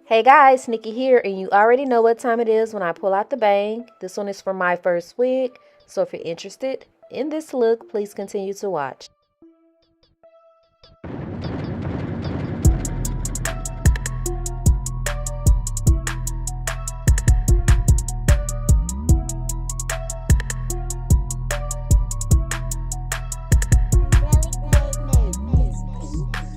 Hey guys, Nikki here, and you already know what time it is when I pull out the bang. This one is from Myfirstwig, so if you're interested in this look, please continue to watch.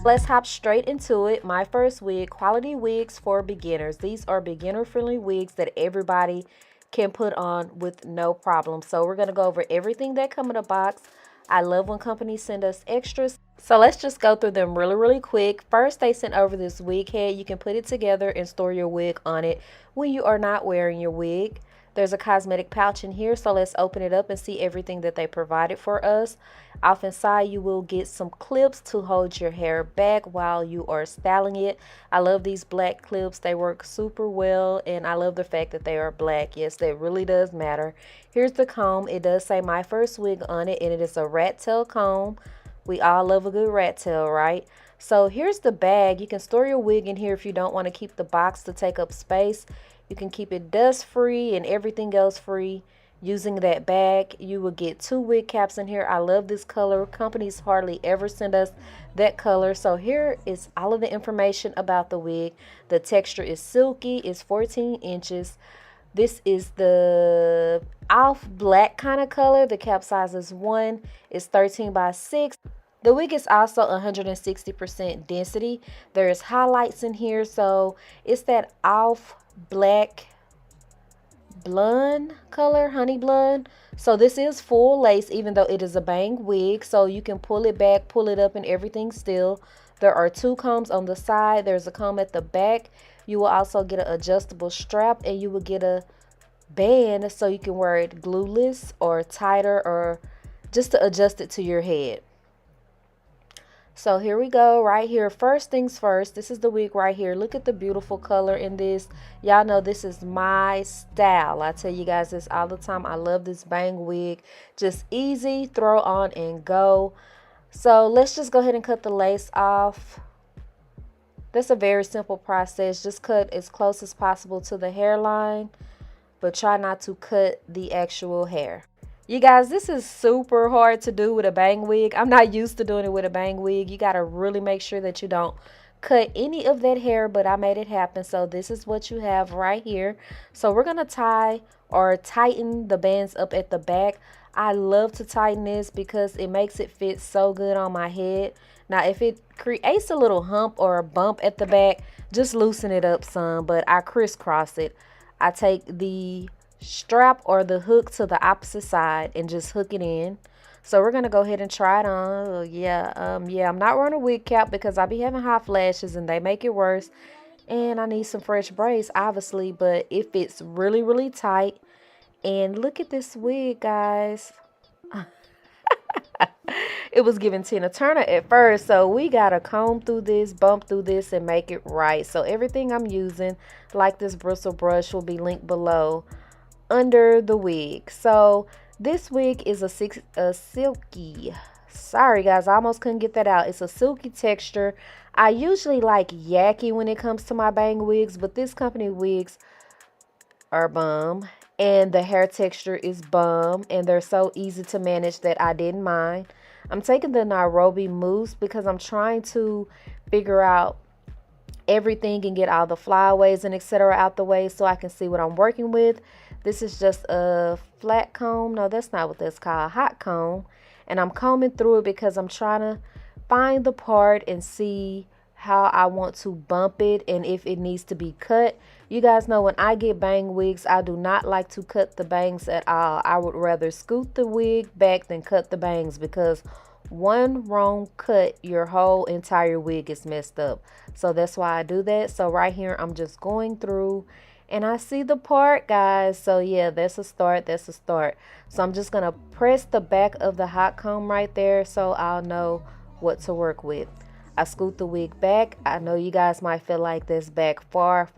Let's hop straight into it. My first wig, quality wigs for beginners. These are beginner friendly wigs that everybody can put on with no problem. So we're going to go over everything that come in a box. I love when companies send us extras. So let's just go through them really quick. First, they sent over this wig head. You can put it together and store your wig on it when you are not wearing your wig. There's a cosmetic pouch in here, so let's open it up and see everything that they provided for us. Off inside, you will get some clips to hold your hair back while you are styling it. I love these black clips. They work super well, and I love the fact that they are black. Yes, that really does matter. Here's the comb. It does say My First Wig on it, and it is a rat tail comb. We all love a good rat tail, right? So here's the bag. You can store your wig in here if you don't want to keep the box to take up space. You can keep it dust free and everything else free using that bag. You will get 2 wig caps in here. I love this color. Companies hardly ever send us that color. So here is all of the information about the wig. The texture is silky. It's 14 inches. This is the off black kind of color. The cap size is 1. It's 13 by 6. The wig is also 160% density. There's highlights in here, so it's that off black blonde color, honey blonde. So this is full lace, even though it is a bang wig, so you can pull it back, pull it up, and everything still. There are 2 combs on the side. There's a comb at the back. You will also get an adjustable strap, and you will get a band so you can wear it glueless or tighter, or just to adjust it to your head. So here we go right here. First things first, this is the wig right here. Look at the beautiful color in this. Y'all know this is my style. I tell you guys this all the time. I love this bang wig. Just easy, throw on and go. So let's just go ahead and cut the lace off. That's a very simple process. Just cut as close as possible to the hairline, but try not to cut the actual hair. You guys, this is super hard to do with a bang wig. I'm not used to doing it with a bang wig. You got to really make sure that you don't cut any of that hair, but I made it happen. So this is what you have right here. So we're going to tie or tighten the bands up at the back. I love to tighten this because it makes it fit so good on my head. Now, if it creates a little hump or a bump at the back, just loosen it up some, but I crisscross it. I take the strap or the hook to the opposite side and just hook it in. So we're gonna go ahead and try it on. I'm not wearing a wig cap because I be having hot flashes and they make it worse, and I need some fresh braids obviously, but it fits really tight. And look at this wig, guys. It was giving Tina Turner at first, so we gotta comb through this, bump through this, and make it right. So everything I'm using, like this bristle brush, will be linked below under the wig. So this wig is a silky, sorry guys, I almost couldn't get that out. It's a silky texture. I usually like yucky when it comes to my bang wigs, but this company wigs are bum, and the hair texture is bum, and they're so easy to manage that I didn't mind. I'm taking the Nairobi mousse because I'm trying to figure out everything and get all the flyaways and etc. out the way so I can see what I'm working with. This is just a flat comb. No, that's not what that's called. Hot comb. And I'm combing through it because I'm trying to find the part and see how I want to bump it and if it needs to be cut. You guys know when I get bang wigs, I do not like to cut the bangs at all. I would rather scoot the wig back than cut the bangs, because one wrong cut, your whole entire wig is messed up. So that's why I do that. So right here, I'm just going through and I see the part, guys. So yeah, that's a start. That's a start. So I'm just going to press the back of the hot comb right there so I'll know what to work with. I scoot the wig back. I know you guys might feel like this back far,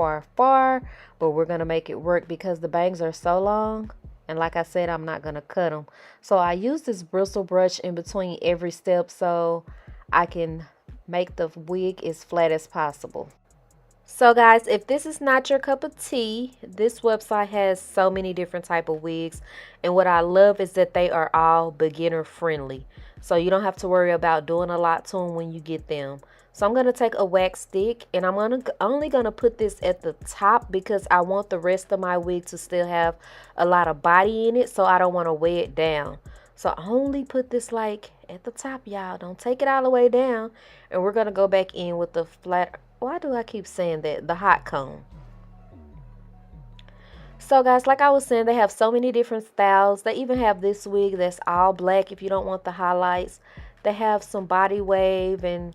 but we're going to make it work because the bangs are so long. And like I said, I'm not going to cut them. So I use this bristle brush in between every step so I can make the wig as flat as possible. So guys, if this is not your cup of tea, this website has so many different type of wigs, and what I love is that they are all beginner friendly. So you don't have to worry about doing a lot to them when you get them. So I'm going to take a wax stick, and I'm only going to put this at the top because I want the rest of my wig to still have a lot of body in it, so I don't want to weigh it down. So I only put this like at the top, y'all. Don't take it all the way down. And we're going to go back in with the flat. Why do I keep saying that? The hot comb. So guys, like I was saying, they have so many different styles. They even have this wig that's all black if you don't want the highlights. They have some body wave and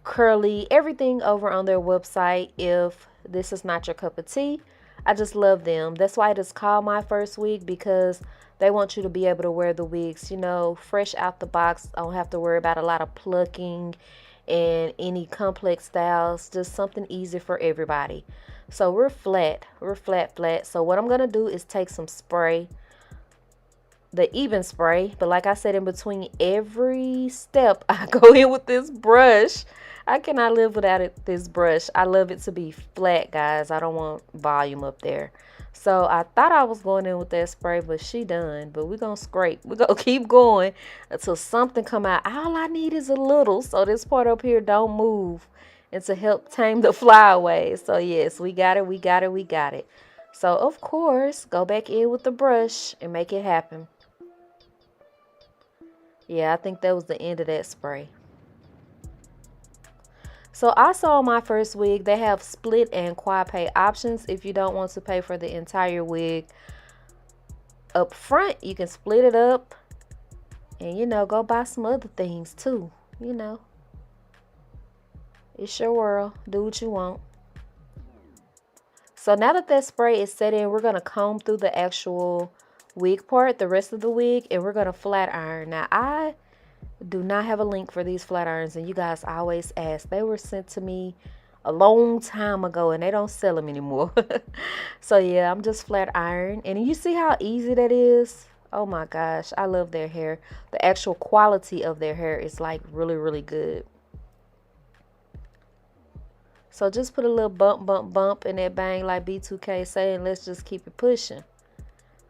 curly, everything over on their website. If this is not your cup of tea, I just love them. That's why it is called Myfirstwig, because they want you to be able to wear the wigs, you know, fresh out the box. Don't have to worry about a lot of plucking and any complex styles. Just something easy for everybody. So we're flat. So what I'm going to do is take some spray, the even spray. But like I said, in between every step, I go in with this brush. I cannot live without this brush. I love it to be flat, guys. I don't want volume up there. So I thought I was going in with that spray, but she done. But we're going to scrape. We're going to keep going until something come out. All I need is a little, so this part up here don't move, and to help tame the flyaways. So yes, we got it. So of course, go back in with the brush and make it happen. Yeah, I think that was the end of that spray. So also on Myfirstwig, they have split and quad pay options. If you don't want to pay for the entire wig up front, you can split it up and, you know, go buy some other things too. You know, it's your world. Do what you want. So now that spray is set in, we're going to comb through the actual wig part, the rest of the wig, and we're going to flat iron. Now, I do not have a link for these flat irons, and you guys always ask. They were sent to me a long time ago, and they don't sell them anymore. So yeah, I'm just flat iron, and you see how easy that is. Oh my gosh, I love their hair. The actual quality of their hair is like really good. So just put a little bump in that bang, like B2K saying, let's just keep it pushing.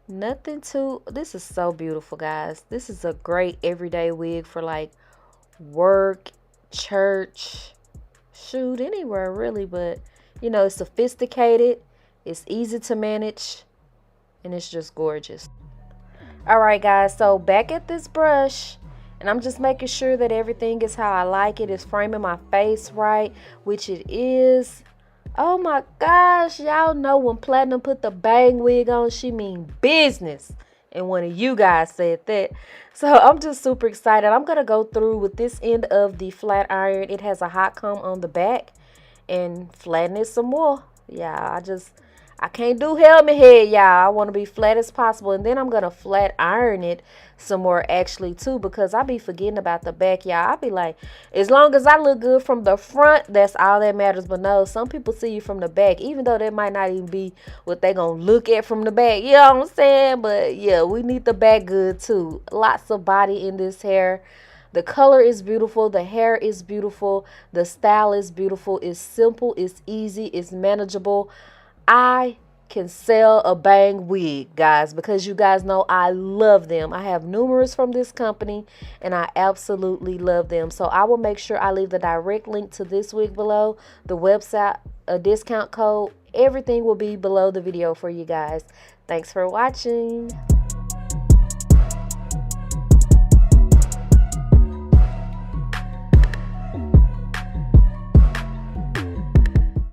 Nothing too. This is so beautiful, guys. This is a great everyday wig for like work, church, shoot, anywhere really. But you know, it's sophisticated, it's easy to manage, and it's just gorgeous. All right, guys, so back at this brush, and I'm just making sure that everything is how I like it. It's framing my face right, which it is. Oh my gosh, y'all know when Platinum put the bang wig on, she mean business. And one of you guys said that. So I'm just super excited. I'm going to go through with this end of the flat iron. It has a hot comb on the back, and flatten it some more. Yeah, I can't do helmet head, y'all. I want to be flat as possible. And then I'm going to flat iron it some more actually too, because I be forgetting about the back, y'all. I be like, as long as I look good from the front, that's all that matters. But no, some people see you from the back, even though that might not even be what they going to look at from the back. You know what I'm saying? But yeah, we need the back good too. Lots of body in this hair. The color is beautiful. The hair is beautiful. The style is beautiful. It's simple. It's easy. It's manageable. I can sell a bang wig, guys, because you guys know I love them. I have numerous from this company, and I absolutely love them. So I will make sure I leave the direct link to this wig below, the website, a discount code. Everything will be below the video for you guys. Thanks for watching.